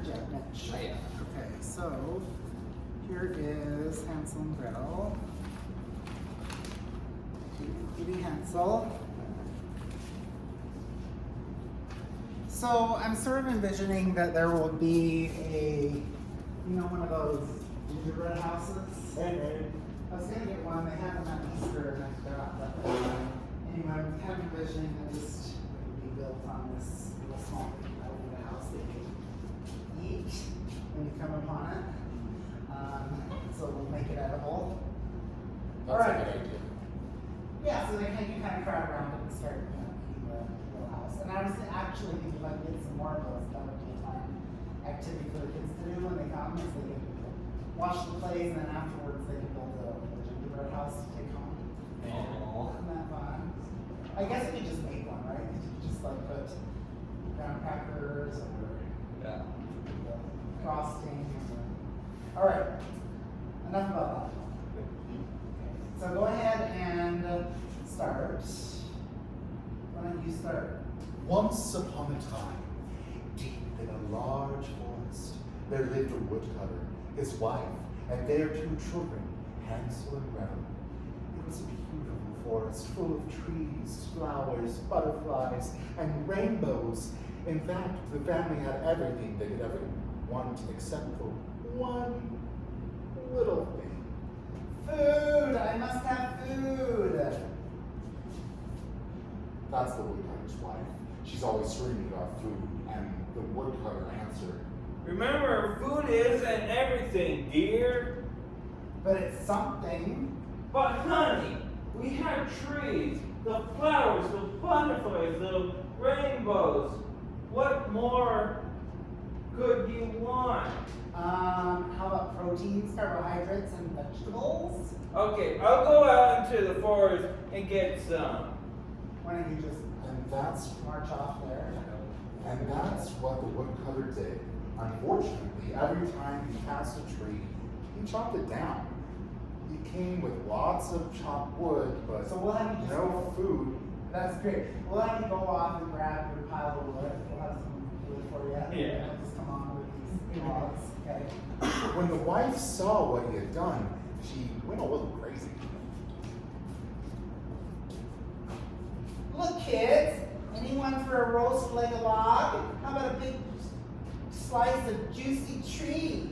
started yet, Mitch? Not yet. Okay, so here is Hansel and Gretel. Cutie Hansel. So I'm sort of envisioning that there will be one of those gingerbread houses. I was gonna get one. They had them at Easter, and I forgot. But anyway, I'm kind of envisioning that just would be built on this little small house that you eat when you come upon it. So we'll make it edible. That's a good idea. Yeah, so you kind of crowd around it and start eating the little house. And I was actually thinking if I could get some more of those, that would be a fun activity for the kids to do when they come. Is they can watch the plays, and then afterwards they can build a gingerbread house to take home. Isn't that fun? I guess you could just make one, right? You could just like put graham crackers or frosting. All right, enough about that. So go ahead and start. Why don't you start? Once upon a time, deep in a large forest, there lived a woodcutter, his wife, and their 2 children, Hansel and Gretel. It was a beautiful forest full of trees, flowers, butterflies, and rainbows. In fact, the family had everything they could ever want except for one little thing. Food! I must have food! That's the woodcutter's wife. She's always screaming about food, and the woodcutter answered, Remember, food isn't everything, dear. But it's something. But honey, we have trees, the flowers, the butterflies, the rainbows. What more could you want? How about proteins, carbohydrates, and vegetables? Okay, I'll go out into the forest and get some. Why don't you just and that's march off there? And that's what the woodcutter did. Unfortunately, every time he passed a tree, he chopped it down. He came with lots of chopped wood, but So we'll have you just no food. That's great. We'll have you go off and grab your pile of wood. We'll have some wood for you. Yeah. You'll just come on with these logs. Okay. When the wife saw what he had done, she went a little crazy. Look, kids. Anyone for a roast leg of log? How about a big slice of juicy tree?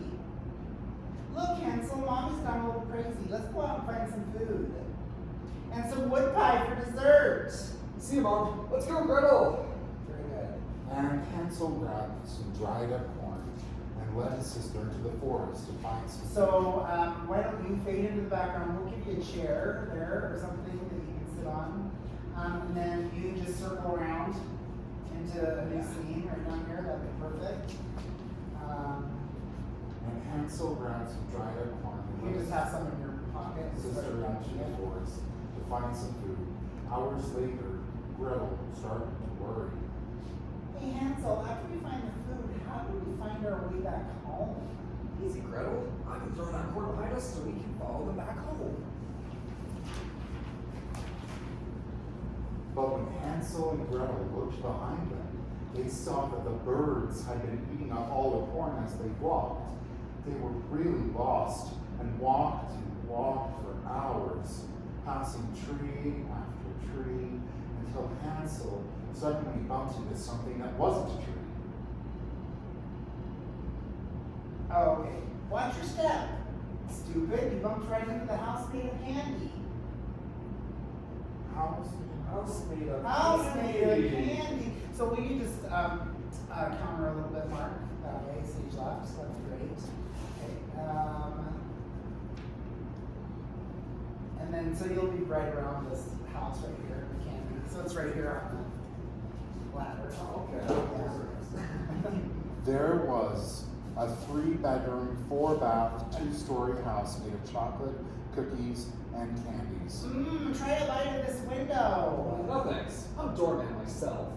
Look, Hansel, Mommy's gone a little crazy. Let's go out and find some food. And some wood pie for dessert. See you, Mom. Let's go, Gretel. Very good. And Hansel grabbed some dried up corn and led his sister into the forest to find some food. So why don't you fade into the background? We'll give you a chair there or something that you can sit on. And then you just circle around into a new scene right down here. That'd be perfect. And Hansel grabbed some dried up corn and You led just have some in your pocket. his sister into the forest to find some food. Hours later, Gretel started to worry. Hey Hansel, after we find the food, how do we find our way back home? Easy, Gretel. I can throw that cord behind us so we can follow them back home. But when Hansel and Gretel looked behind them, they saw that the birds had been eating up all the corn as they walked. They were really lost and walked for hours, passing tree after tree, until Hansel suddenly bumped into something that wasn't a tree. Oh, okay. Watch your step. Stupid, you bumped right into the house made of candy. House made of House made of candy. So will you just counter a little bit, Mark? That way, stage left. So that's great. Okay. And then, so you'll be right around this house right here, the candy. So it's right here on the ladder. Oh, okay. Yeah. There was a 3-bedroom, 4-bath, 2-story house made of chocolate, cookies, and candies. Try a bite of this window. No thanks. I'm a doorman myself.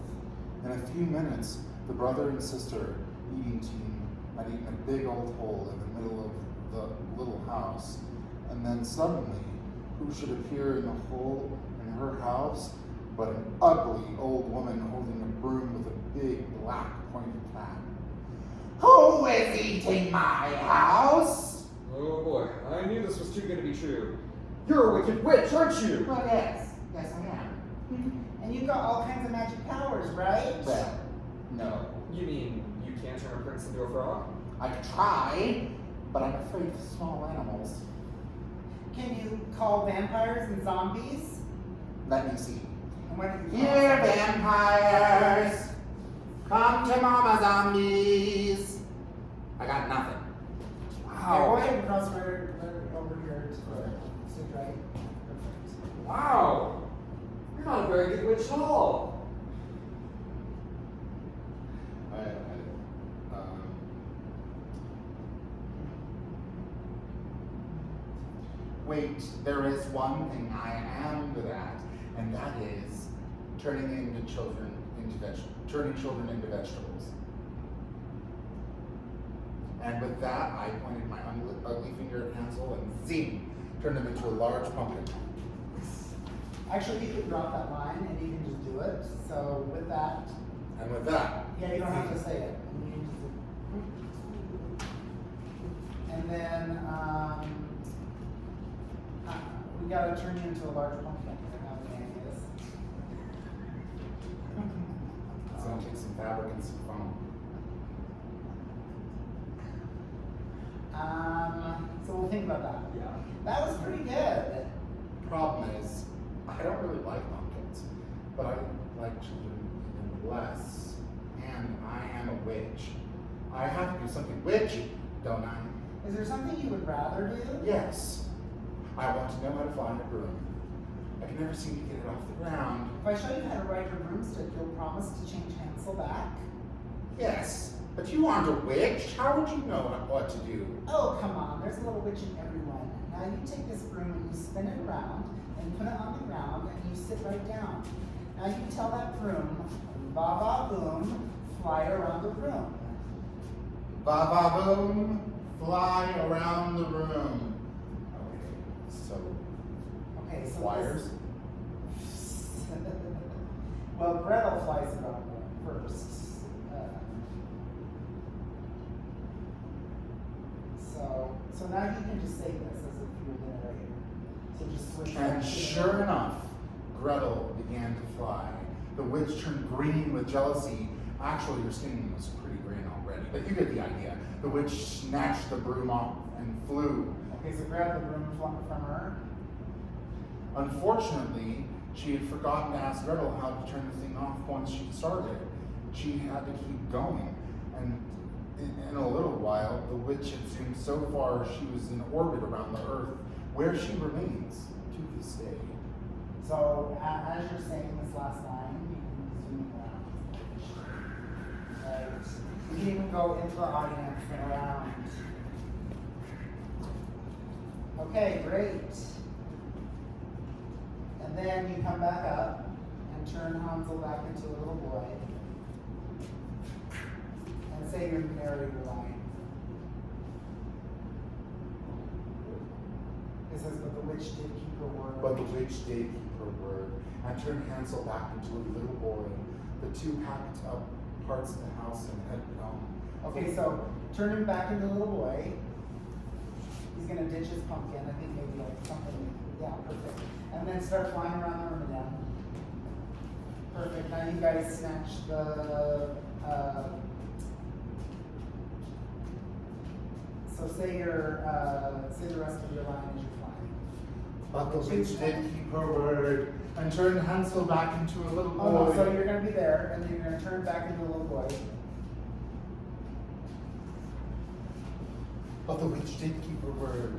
In a few minutes, the brother and sister eating team had eaten a big old hole in the middle of the little house. And then suddenly, who should appear in the hole in her house but an ugly old woman holding a broom with a big black pointed hat. Who is eating my house? Oh boy, I knew this was too good to be true. You're a wicked witch, aren't you? Well, yes. Yes, I am. And you've got all kinds of magic powers, right? Well, no. You mean you can't turn a prince into a frog? I could try, but I'm afraid of small animals. Can you call vampires and zombies? Let me see. And why don't you Here, call vampires! Come to Mama Zombies! I got nothing. Yeah, go ahead and cross right over here to the stick right. Perfect. Wow! You're not a very good witch at all. Wait, there is one thing I am good at, and that is turning children into vegetables. And with that, I pointed my ugly finger at Hansel and zing, turned him into a large pumpkin. Actually, you could drop that line and you can just do it. So with that, And with that, yeah, you don't have to say it. You can just- And then we gotta turn you into a large pumpkin. I have any ideas. it's gonna take some fabric and some foam. So we'll think about that. Yeah. That was pretty good. Problem is, I don't really like pumpkins, but I like children even less. And I am a witch. I have to do something witchy, don't I? Is there something you would rather do? Yes. I want to know how to fly a broom. I can never seem to get it off the ground. If I show you how to ride your broomstick, you'll promise to change Hansel back? Yes, but you aren't a witch. How would you know what to do? Oh, come on. There's a little witch in everyone. Now you take this broom and you spin it around and put it on the ground and you sit right down. Now you tell that broom, ba ba boom, fly around the room. Ba ba boom, fly around the room. Okay, so Okay, so wires. Well, Gretel flies around the room first. So now you can just say this as if you were the narrator. So just switch. And back to the sure narrator. enough, Gretel began to fly. The witch turned green with jealousy. Actually, her skin was pretty green already, but you get the idea. The witch snatched the broom off and flew. Okay, so grab the broom from her. Unfortunately, she had forgotten to ask Gretel how to turn the thing off once she started. She had to keep going. And in a little while, the witch had zoomed so far she was in orbit around the earth, where she remains to this day. So as you're saying this last line, you can zoom around. Right. You can even go into the audience and around. Okay, great. And then you come back up and turn Hansel back into a little boy. And say your narrator line. It says, but the witch did keep her word. But the witch did keep her word and turned Hansel back into a little boy. The two packed up parts of the house and headed home. Okay, so turn him back into a little boy. He's gonna ditch his pumpkin. I think maybe like something. Yeah, perfect. And then start flying around the room again. Perfect. Now you guys snatch the. So say the rest of your line as you're flying. But the witch did keep her word and turned Hansel back into a little boy. Oh no, so you're gonna be there and then you're gonna turn back into a little boy. But the witch did keep her word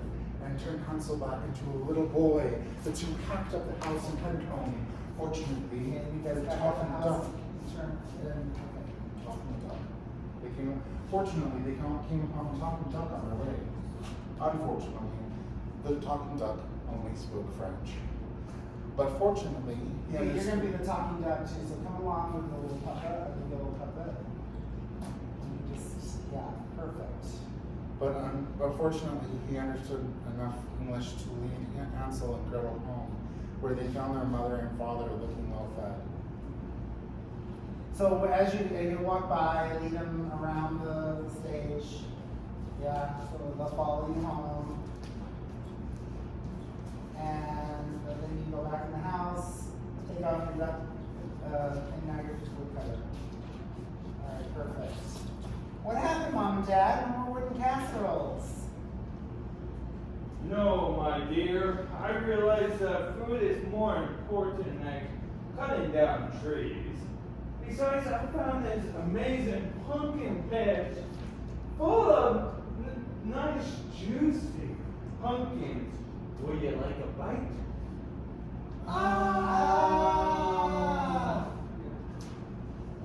and turned Hansel back into a little boy. The two packed up the house and headed home. Fortunately, And you guys the back up the talking house. duck. Turn it in. Okay. Talking duck. Fortunately, they came upon the talking duck on their way. Unfortunately, the talking duck only spoke French. But fortunately, he Okay, you're gonna be understood. the talking duck too, so come along with the little puppet, the yellow puppet. And you just, yeah, perfect. But fortunately, he understood enough English to lead Hansel and Gretel home, where they found their mother and father looking well fed. So as you walk by, lead them around the stage. Yeah, so they'll follow you home. And then you go back in the house, take off your duck, and now you're just woodcutter. Alright, perfect. What happened, Mom and Dad? No more wooden casseroles. No, my dear. I realize that food is more important than cutting down trees. Besides, I found this amazing pumpkin patch full of nice, juicy pumpkins. Would you like a bite?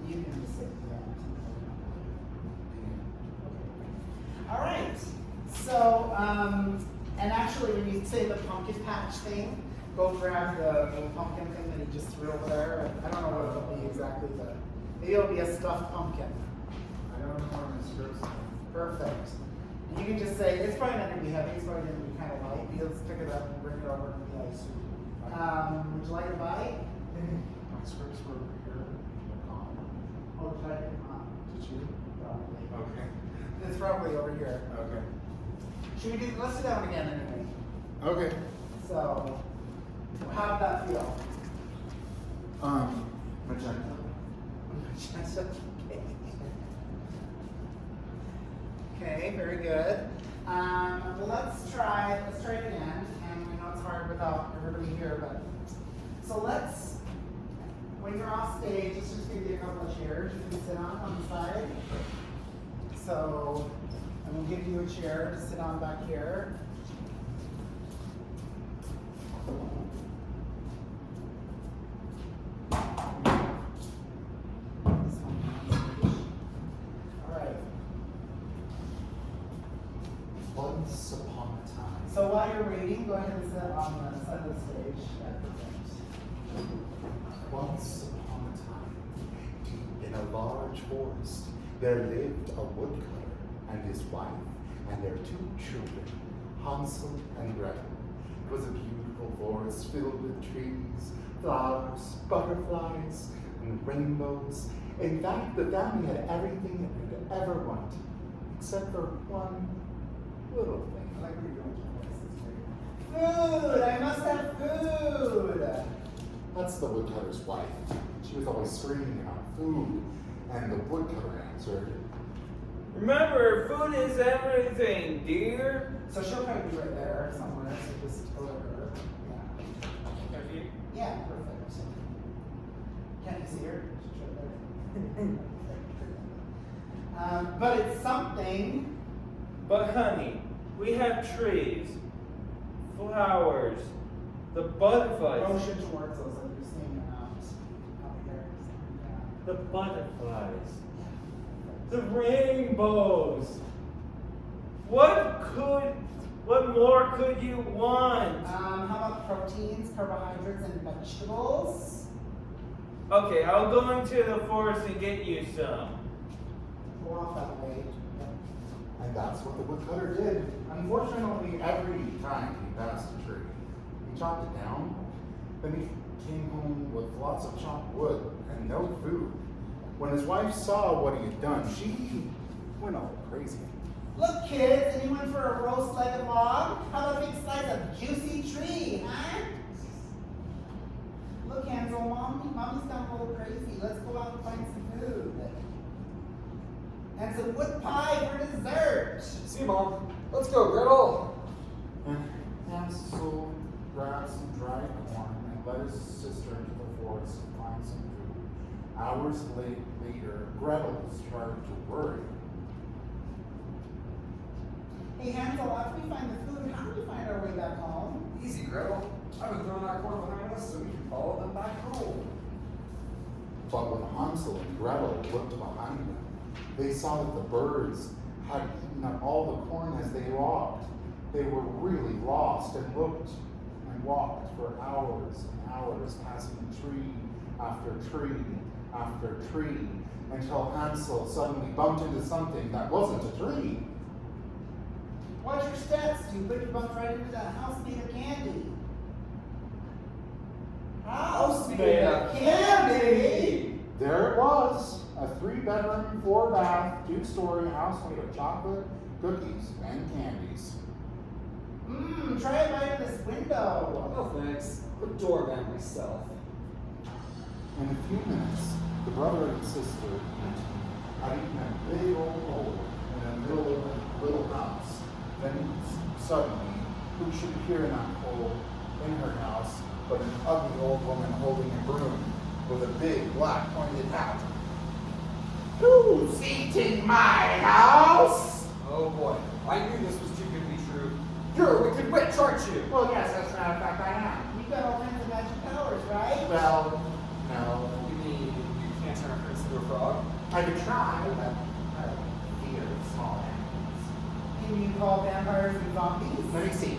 You can just sit that. All right. So, and actually, when you say the pumpkin patch thing, go grab the pumpkin thing that you just threw over there. I don't know what it'll be exactly, but maybe it'll be a stuffed pumpkin. I don't know my scripts. Perfect. And you can just say, it's probably not going to be heavy, it's probably going to be kind of light. You just pick it up and bring it over to the ice. Would you like a bite? My scripts were over here. Oh, did I pick them up? Did you? Probably. Okay. It's probably over here. Okay. Should we do, let's do that one again anyway. Okay. So, how did that feel? Magenta. Okay, very good. Well, let's try it again. And we know it's hard without everybody here, but so let's. When you're off stage, let's just give you a couple of chairs you can sit on the side. So, and we'll give you a chair to sit on back here. Once upon a time. So while you're reading, go ahead and sit on the side of the stage. Once upon a time, deep in a large forest, there lived a woodcutter and his wife and their 2 children, Hansel and Gretel. It was a beautiful forest filled with trees, flowers, butterflies, and rainbows. In fact, the family had everything it could ever want, except for one little thing. I like what you're doing. Food! I must have food! That's the woodcutter's wife. She was always screaming about food, and the woodcutter answered, Remember, food is everything, dear. So she'll probably be right there somewhere, so just over her. Yeah. Yeah, perfect. Can't you see her? She's right there. But it's something. But honey, we have trees, flowers, the butterflies. Motion towards those that you're seeing out here. The butterflies, the rainbows. What more could you want? How about proteins, carbohydrates, and vegetables? Okay, I'll go into the forest and get you some. Go off that way. and that's what the woodcutter did. Unfortunately, every time he passed a tree, he chopped it down, then he came home with lots of chopped wood and no food. When his wife saw what he had done, she went all crazy. Look, kids, anyone for a roast like a log? How about a big slice of juicy tree, huh? Look, Hansel, Mommy's gone a little crazy. Let's go out and find some food. And some wood pie for dessert. See, Mom. Let's go, Gretel. And Hansel grabbed some dried corn and led his sister into the forest to find some food. Hours later, Gretel started to worry. Hey, Hansel, after we find the food, how do we find our way back home? Easy, Gretel. I've been throwing that corn behind us so we can follow them back home. But when Hansel and Gretel looked behind them, they saw that the birds had eaten up all the corn as they walked. They were really lost and looked and walked for hours and hours, passing tree after tree after tree, until Hansel suddenly bumped into something that wasn't a tree. Watch your steps, stupid. You bumped right into that house made of candy. House made of candy? There it was, 3-bedroom, 4-bath, 2-story house made of chocolate, cookies, and candies. Try it right in this window. Oh, thanks. The doorman myself. In a few minutes, the brother and sister had eaten a big old hole in the middle of a little house. Then suddenly, who should appear in that hole in her house but an ugly old woman holding a broom with a big black pointed hat? Who's eating my house? Oh boy, I knew this was too good to be true. You're a wicked witch, aren't you? Well, yes, as a matter of fact, I am. You've got all kinds of magic powers, right? Well, no. You mean you can't turn a prince into a frog? I could try, but I fear small animals. Can you call vampires and zombies? Let me see.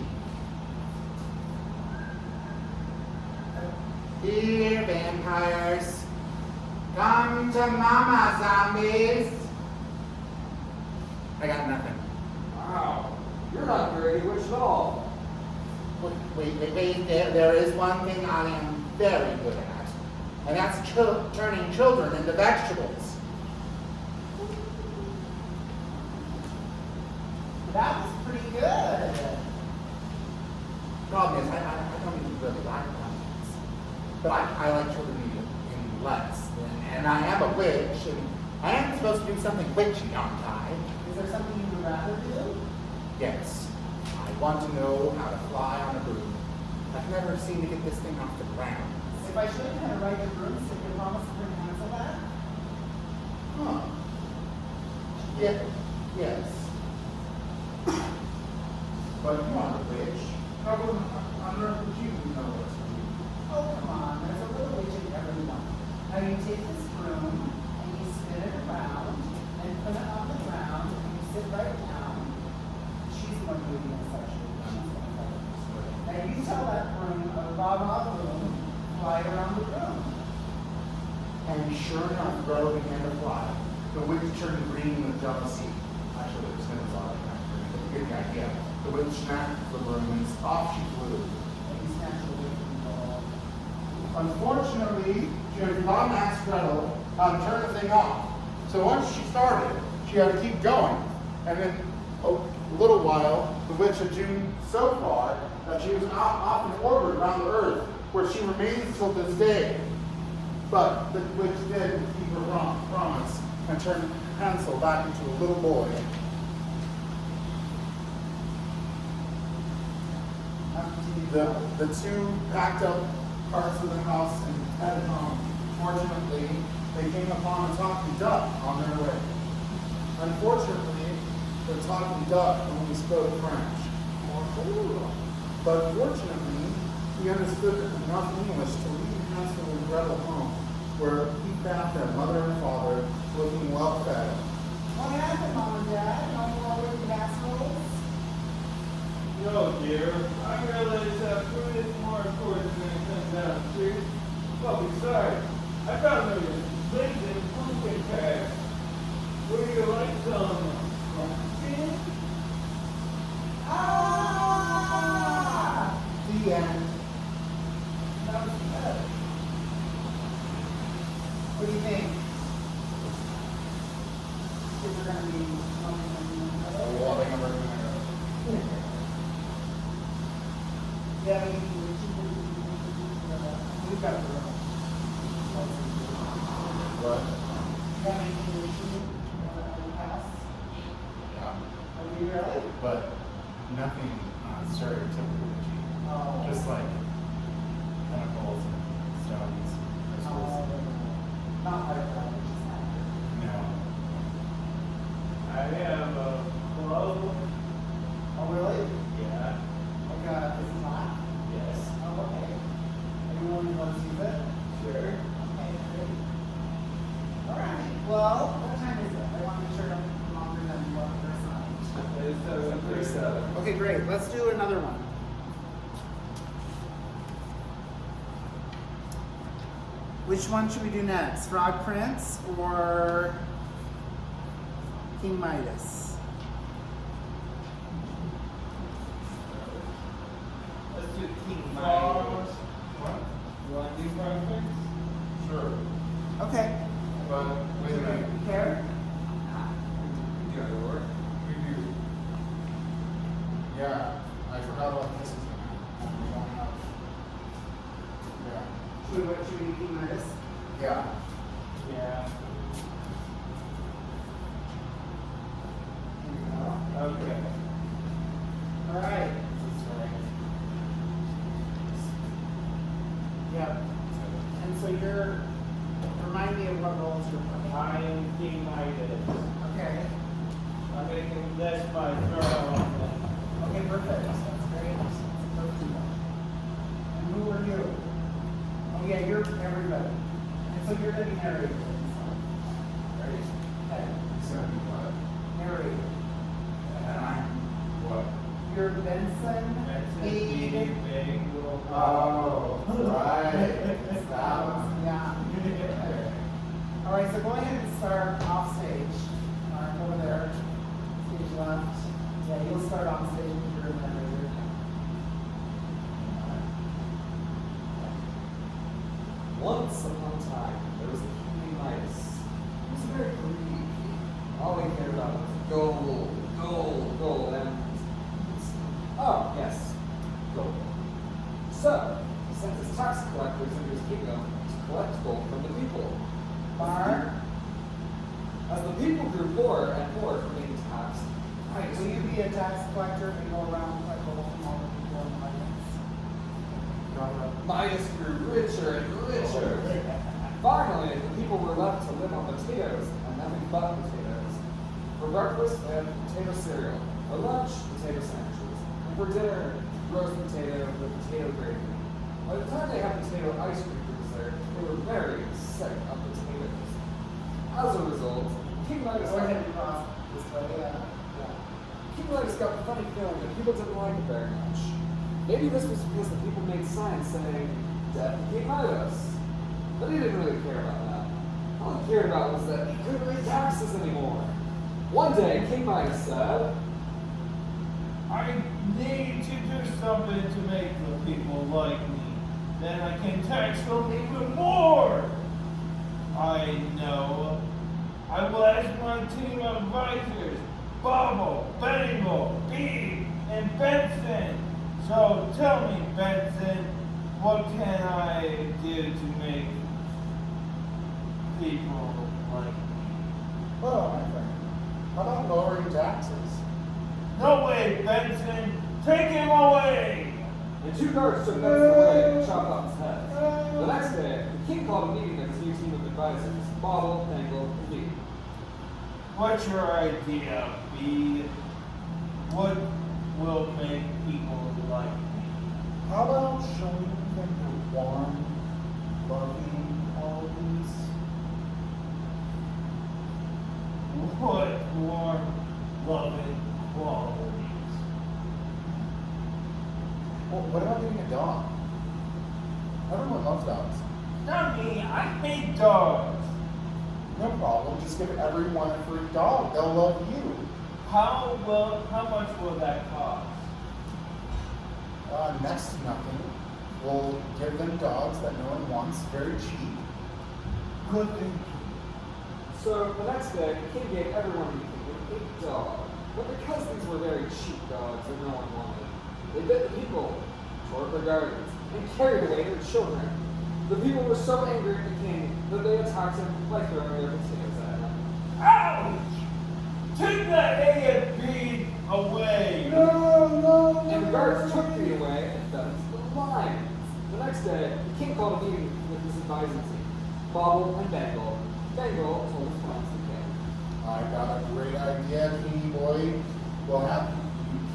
Here, vampires. Come to mama, zombies. I got nothing. Wow, you're not very good witch at all. Wait. There is one thing I am very good at, and that's turning children into vegetables. That was pretty good. Problem is, I don't even really like pumpkins. But I like children in less. And I am a witch, and I am supposed to do something witchy, aren't I? Is there something you would rather do? Yes. I want to know how to fly on a broom. I've never seen to get this thing off the ground. If I showed you how to ride a broomstick, you promise to bring Hansel back? Huh. Yes. But you aren't a witch. How on earth would you know what to do? Oh, come on. There's a little witch in everyone. Now you take this broom and you spin it around and put it on the ground and you sit right down. She's the one doing this actually. She's the one doing this. Now you tell that broom, a baba broom, fly around the room. And sure enough, the girl began to fly. The witch turned green with jealousy. Actually, it was Gonzaga, but you get the idea. The witch snapped the broom and off she flew. And you snatch it away from the ball. Unfortunately, she had forgotten to ask Gretel how to turn the thing off. So once she started, she had to keep going. And then a little while, the witch had zoomed so far that she was off in orbit around the earth, where she remains till this day. But the witch did keep her promise and turned Hansel back into a little boy. The two packed up parts of the house and headed home. Fortunately, they came upon a talking duck on their way. Unfortunately, the talking duck only spoke French. But fortunately, he understood enough English to lead Hansel and Gretel home, where he found their mother and father looking well fed. What happened, Mom and Dad? No more wicked assholes? No, dear. I realize that food is more important than it comes down to. Well, besides, I found there was blazing pumpkin patch. Would you like some pumpkin? Ah! The end. That was good. What do you think? Kids are gonna be yeah, we've got the room. What? You have anything to shoot in the past? Yeah. Are we really? But nothing stereotypical witchy. Oh. Just like chemicals and stones. Oh, not like that, which is not good. No. I have a club. Oh, really? Yeah. Like, is it not? Yes. Oh, okay. Are you willing to let us use it? Sure. Okay, great. All right. Well, what time is it? I want to make sure I don't keep longer than what we're assigned. It's 7:37. Okay, great. Let's do another one. Which one should we do next? Frog Prince or King Midas? Let's do King Midas. What? You want to do Frog Prince? Sure. Okay. but wait a minute. Care? You got your work. We do. Yeah, I forgot about this. We don't have. Yeah. Should we keep notice? Yeah. Yeah. Okay. All right. Yep. And so remind me of what roles you're playing. I am King Midas. Okay. I'm making this my throne. Okay, perfect. That's great. Perfect. And who are you? Oh yeah, you're everybody. And so you're gonna be narrator. Ready? Okay. So what? Narrator. And I'm what? You're Benson. Bede. Oh, right. It's that one. Yeah. Okay. All right, so go ahead and start off stage. All right, over there. Stage left. Yeah, you'll start on stage with your narrator. Once upon a time, there was a king named Midas. He was a very greedy king. All he cared about was gold, gold, gold, and oh yes, gold. So he sent his tax collectors into his kingdom to collect gold from the people. Bar, As the people grew poorer and poorer from being taxed, Midas will you be a tax collector and go around collect gold from all the people in the audience? Midas grew richer and richer. Finally, the people were left to live on potatoes and nothing but potatoes. For breakfast, they had potato cereal. For lunch, potato sandwiches. And for dinner, roast potato with potato gravy. By the time they had potato ice cream for dessert, they were very sick of potatoes. As a result, King Midas Go ahead and cross this way. King Midas got the funny feeling that people didn't like it very much. Maybe this was because the people made signs saying, "Death to King Midas." But he didn't really care about that. All he cared about was that he couldn't raise taxes anymore. One day, King Midas said, I need to do something to make the people like me. Then I can tax them even more. I know. I will ask my team of advisors, Bobble, Bengal, Bede, and Benson. So tell me, Benson, what can I do to make people like me? Well, my friend, how about lowering taxes? No way, Benson! Take him away! and two guards took Benson away and chopped off his head. The next day, the king called a meeting of his new team of advisors, Bobble, Bengal, and Bede. What's your idea, Bede? What will make people like me? How about showing them your warm, loving qualities? What warm, loving qualities? Well, what about getting a dog? Everyone loves dogs. Not me, I hate dogs. No problem. Just give everyone a free dog. They'll love you. How much will that cost? Next to nothing. We'll give them dogs that no one wants very cheap. Good thinking. So the next day, the king gave everyone in the kingdom a dog. But because these were very cheap dogs that no one wanted, they bit the people, tore up their gardens, and carried away their children. The people were so angry at the king that they attacked him by throwing their potatoes at him. Ouch! Take that A and B away! No. And the guards took Bede away and fed him to the lions. The next day, the king called a meeting with his advising team, Bobble and Bengal. Bengal told his plans to the king. I got a great idea, Teeny Boy. We'll have you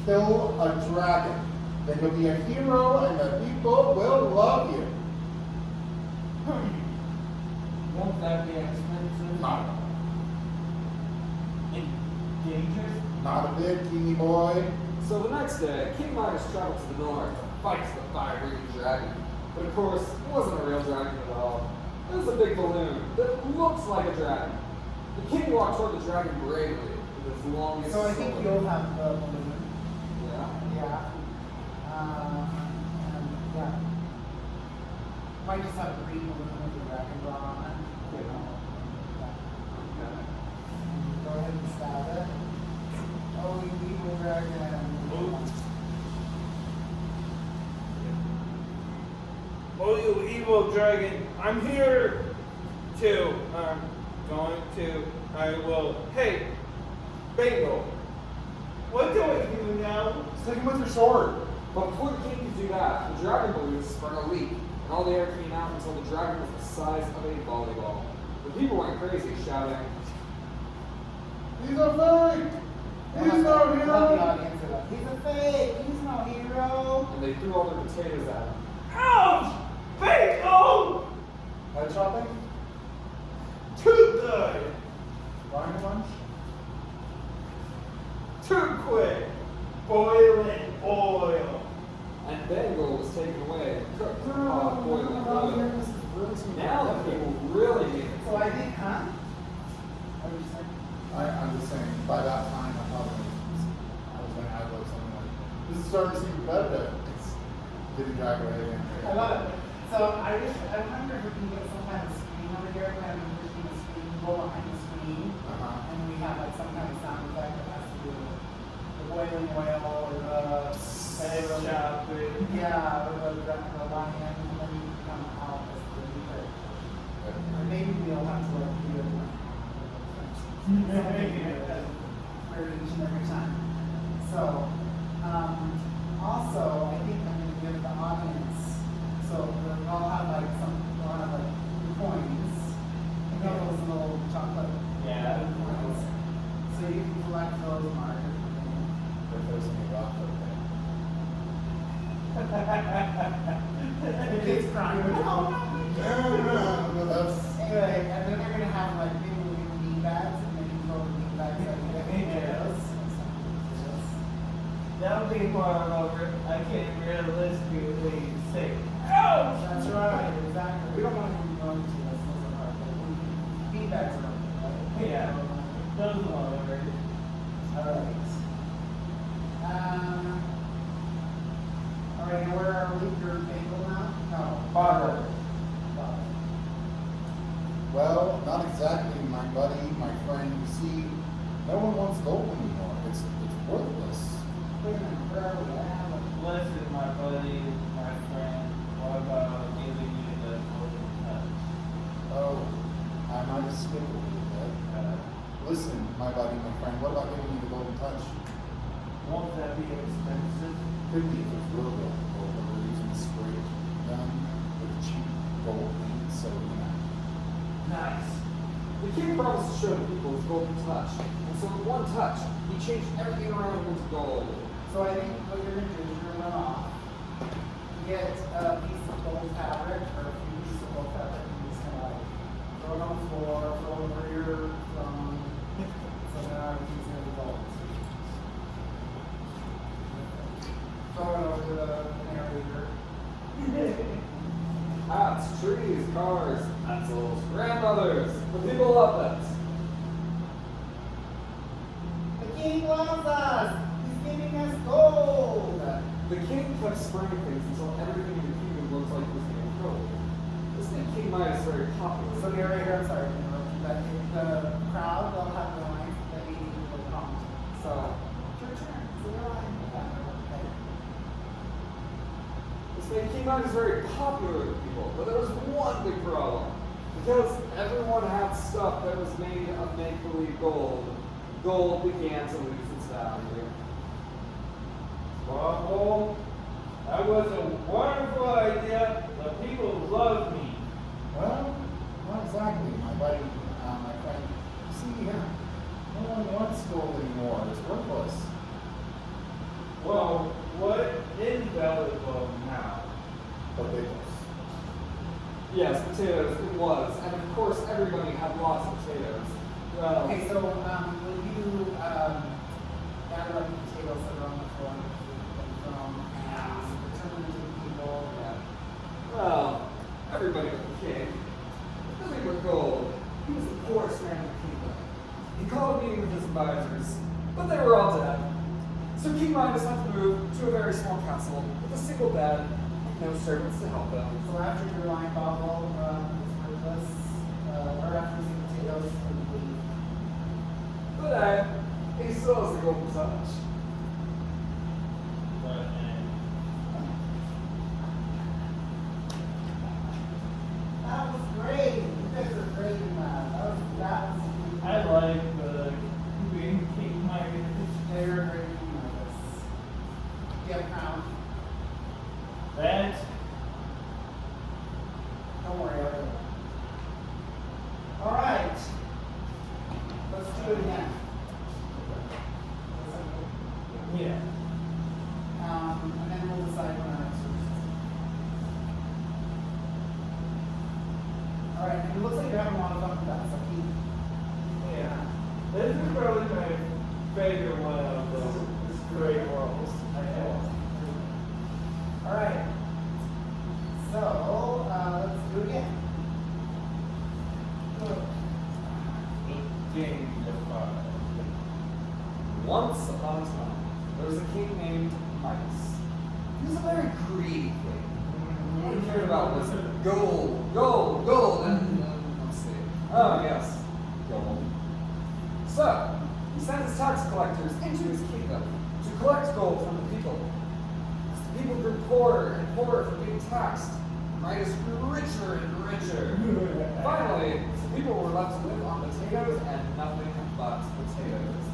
kill a dragon. Then you'll be a hero and the people will love you. Won't that be expensive? Not, And dangerous? not a bit, Teeny Boy. So the next day, King Midas traveled to the north to fight the fire-breathing dragon. But of course, it wasn't a real dragon at all. It was a big balloon that looks like a dragon. The king walked toward the dragon bravely with his longest So I think sword. you'll have the balloon. Yeah. Yeah. And yeah. Might just have a green balloon with the dragon drawn on it. You know. Yeah. evil dragon. I'm here to, I will, hey, Bagel, what do I do now? Stick him with your sword. But before the king could do that, the dragon balloon sprung a leak, and all the air came out until the dragon was the size of a volleyball. The people went crazy, shouting, He's a fake! He's no Let the hero! audience hear that. He's a fake. He's no hero. and they threw all their potatoes at him. Ouch! Bagel! Head chopping? Too good! Rhino lunch? Too quick! Boiling oil! And Bengal was taken away and cooked in hot boiling oil. Now the people really need it. So I think, huh? What did you say? I'm just saying, by that time, I probably was going to add something like, this is starting to seem repetitive. It's getting dragged away again. I love it. So I wonder if we can get some kind of screen over here, kind of envision a screen, go behind the screen, Uh-huh. and we have like some kind of sound effect that has to do with the boiling oil or the Chopping. yeah, or the lion, and then you come out as the new character. Or maybe we'll have to like do it for each and every time. So, also, I think I'm gonna give the audience, so they'll all have like they'll have like coins. You know those little chocolate Yeah. coins. So you can collect those markers. If there's any rock over The kids crying. there. No, that's... Anyway, and then they're gonna have like maybe we'll get bean bags and maybe throw the bean bags at the potatoes. That'll be far over. I can't realistically say, ouch! That's right, exactly. We don't want to be going to this, those are hard. But bean bags are okay, right? Yeah. Those are over. Alright. Alright, and where are we? Your bagel now? No. Barber. Barber. Well, not exactly, my buddy, my friend. You see, no one wants gold anymore. It's worthless. Wait a minute, where are we? I have a Listen, my buddy, my friend, what about giving you the golden touch? Oh, I might have skipped a little bit. Listen, my buddy, my friend, what about giving you the golden touch? Won't that be expensive? Could be if it's real gold, but we're using spray gun with cheap gold paint, so you know. Nice. The king promised to show the people his golden touch, and so with one touch, he changed everything around him into gold. So I think what you're gonna do is you're gonna run off, get a piece of gold fabric or a few pieces of gold fabric, and just kind of like throw it on the floor, throw it over your throne, so that everything's gonna be gold. Throw it over the narrator. Hats, trees, cars, pencils, grandmothers. The people love that. The king loves us. He's giving us gold. The king kept spraying things until everything in the kingdom looked like it was being gold. This made King Midas very popular. So narrator, I'm sorry, to interrupt you, but if the crowd, they'll have the line that we need to comment. So, your turn. So your line. Okay. This made King Midas very popular with people, but there was one big problem. Because everyone had stuff that was made of make-believe gold, gold began to lose its value. Bravo. That was a wonderful idea. The people love me. Well, not exactly, my buddy, my friend. You see, no one wants gold anymore. It's worthless. Well, what is valuable now? Potatoes. Yes, potatoes, it was. And of course, everybody had lots of potatoes. Well, Okay, so will you gather up the potatoes that are on the floor from return them to the people? yeah. Well, everybody but the king. Nothing but gold. He was the poorest man in the kingdom. He called a meeting with his advisors, but they were all dead. So King Midas had to move to a very small castle with a single bed and no servants to help him. So after your line bubble is worthless, or after the potatoes, we leave. But he still has the golden touch. do it again. Yeah. And then we'll decide when our next one is. Alright, and it looks like you're having a lot of fun with that, so keep. Yeah. This is probably my favorite one of the great worlds. Alright. So, let's do it again. Dignified. Once upon a time, there was a king named Midas. He was a very greedy king. All he cared about was gold, gold, gold, and let's see. Oh yes, gold. So he sent his tax collectors into his kingdom to collect gold from the people. As the people grew poorer and poorer from being taxed, Midas grew richer and richer. Finally, the people were left to live on potatoes and nothing but potatoes.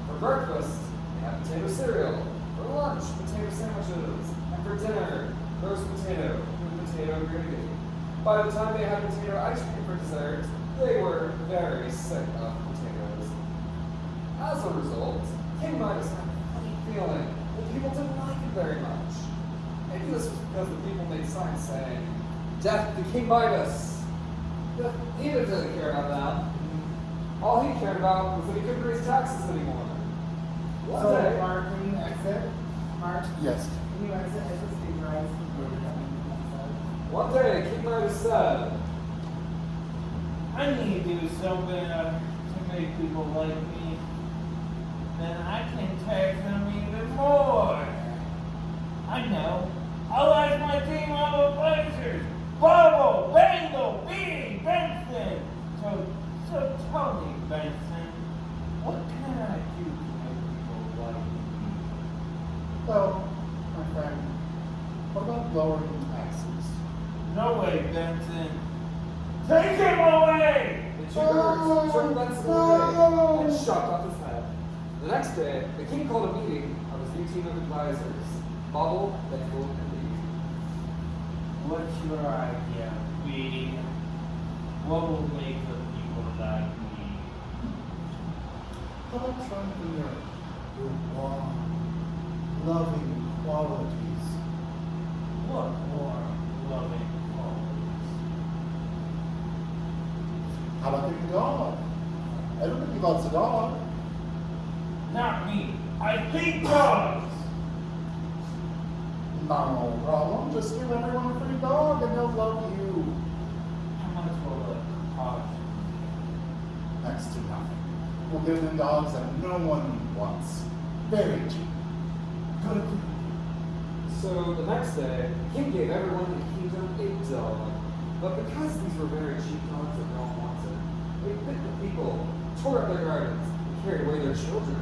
For breakfast, they had potato cereal. For lunch, potato sandwiches. And for dinner, roast potato with potato gravy. By the time they had potato ice cream for dessert, they were very sick of potatoes. As a result, King Midas had a funny feeling that people didn't like him very much. Maybe this was because the people made signs saying, "Death to King Midas." He didn't really care about that. All he cared about was that he couldn't raise taxes anymore. One So, day, Mark, can you exit? Mark? Yes. Can you exit? I just need your eyes. one day, King Midas said, I need to do something to make people like me. Then I can tax them even more. I know. I'll ask my team of advisors. Bobo, Bangle, Beanie, Benson. So tell me, Benson, what can I do to make people like me? Well, my friend, what about lowering taxes? No way, Benson. Take him away! the two birds took Benson away and shot off his head. The next day, the king called a meeting of his new team of advisors, Bobble, Bangle, and Lee. What's your idea, Beanie? What will make the people like me? How about trying to your warm, loving qualities? What more loving qualities? How about getting a dog? Everybody loves a dog. Not me. I hate dogs! No problem. Just give everyone a free dog and they'll love you. How much will it cost? Next to nothing. We'll give them dogs that no one wants. Very cheap. Good. So the next day, the king gave everyone in the kingdom a dog. But because these were very cheap dogs that no one wanted, they bit the people, tore up their gardens, and carried away their children.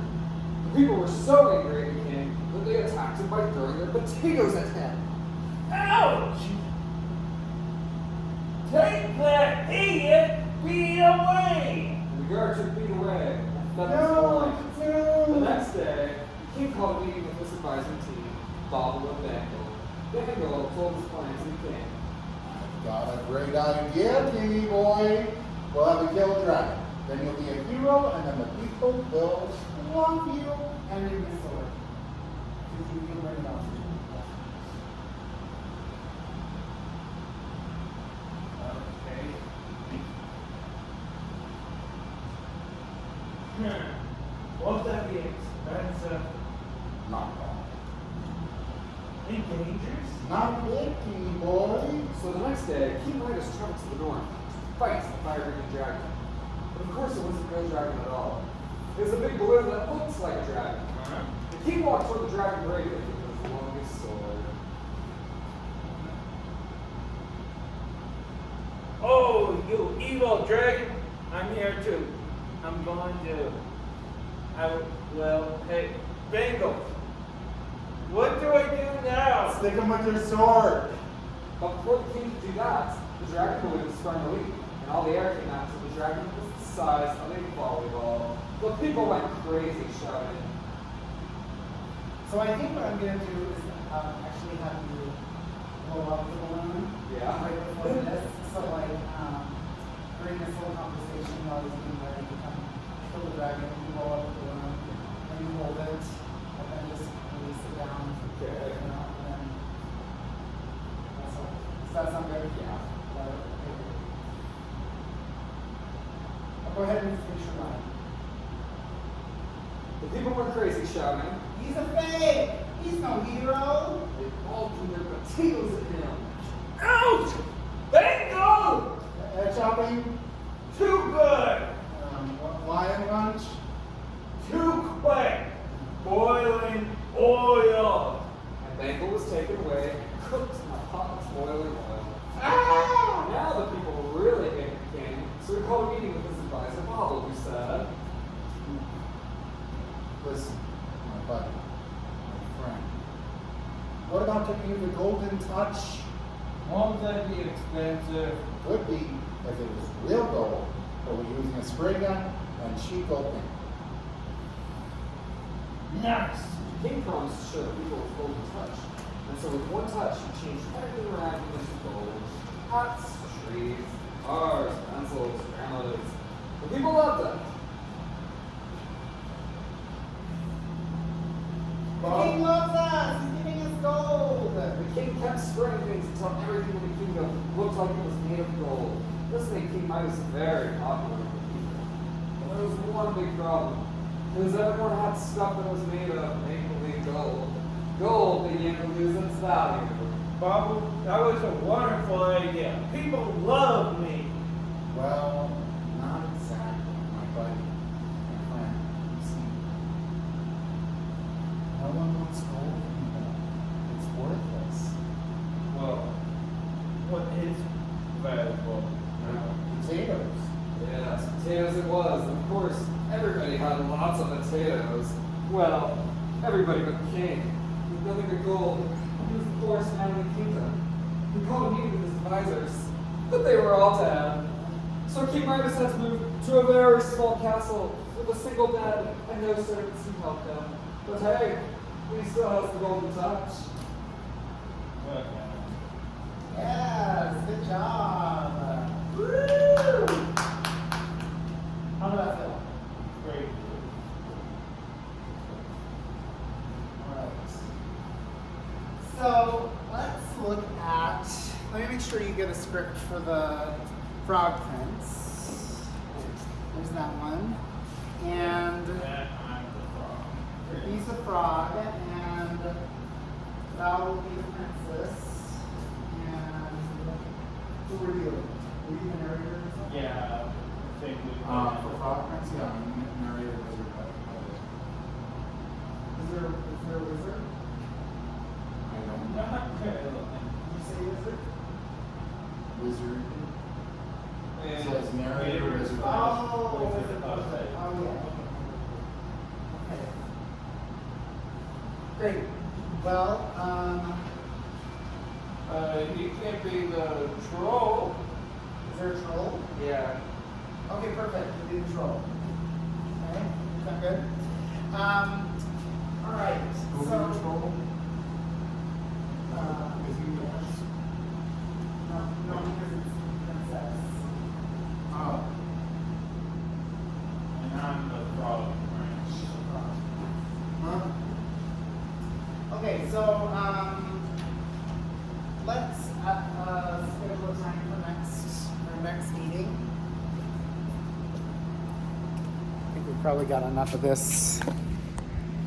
The people were so angry at the king that they attacked him by throwing their potatoes at him. Ouch! Take that idiot bee away! And the guard took Beat away and fed him to life. The No. next day, the king called a meeting with his advising team, Bobble and Bangle. Bangle told his plan to the king. Got a great idea, Kingy boy. We'll have to kill a dragon. Then you'll be a hero, and then the people will love you. And then the sword. You can bring it up. Okay. Won't that be expensive? Not at all. Any dangers? Not big, Kingy boy. So the next day, King Midas traveled to the north to fight the fire-breathing dragon. But of course, it wasn't a real dragon at all. It was a big balloon that looks like a dragon. Huh? The king walked toward the dragon bravely with his longest sword. Oh, you evil dragon! I'm here too. I'm going to. Hey, Bangle. What do I do now? Stick him with your sword. But before the king could do that, the dragon balloon sprung a leak, and all the air came out until the dragon was the size of a volleyball. The people went crazy shouting. So I think what I'm going to do is actually have you blow up the balloon. Yeah. Right before this. So like during this whole conversation while he's getting ready to come kill the dragon. Go ahead and finish your line. The people went crazy shouting. He's a fake! He's no hero! They all threw their potatoes at him. Ouch! Bingo! Chopping, Too good! lion lunch, Too quick! Boiling oil! And Bangle was taken away, cooked in a pot of boiling oil. ah! Now the people really hated the king, so he called a meeting with his advisor, Bobble, who said, Listen, my buddy, my friend. What about giving you the golden touch? Won't that be expensive? Could be if it was real gold, but we're using a spray gun and cheap opening. Nice! the king promised to show the people his golden touch. And so with one touch, he changed everything around him into gold. Pots, trees, cars, pencils, grandmothers. The people loved them. The king loves us! He's giving us gold! The king kept spraying things until everything in the kingdom looked like it was made of gold. This made King Midas very popular with the people. But there was one big problem. Because everyone had stuff that was made of make-believe gold. Gold began to lose its value. Bobble, that was a wonderful idea. People love me. Well, not exactly, my buddy, my friend. You see, no one wants gold anymore. It's worthless. Well, what is valuable? Potatoes. Yes, potatoes it was. Of course, everybody had lots of potatoes. Well, everybody but the king. With nothing but gold, he was the poorest man in the kingdom. He called a meeting with his advisors, but they were all dead. So King Midas had to move to a very small castle with a single bed and no servants to help him. But hey, he still has the golden touch. Okay. Yes, good job! Woo! How did that feel? Great. Alright. So let's look at. Let me make sure you get a script for the Frog Prince. There's that one. And And I'm the frog. he's a frog, and Val will be the princess. And who were you? Were you the narrator or something? Yeah. I think we For Frog Prince, yeah, narrator wizard. Is there a wizard? I don't know. Not really. Did you say wizard? Wizard. And So it's narrator, wizard. Oh, Wizard, okay. Oh, yeah. Okay. Great. Well, He can't be the troll. is there a troll? Yeah. Okay, perfect. You do the troll. Okay, is that good? All right. Who So, be the troll? Is he yours? no, because it's princess. Oh. And I'm the frog prince. Huh? Okay, so let's schedule a time for our next meeting. I think we've probably got enough of this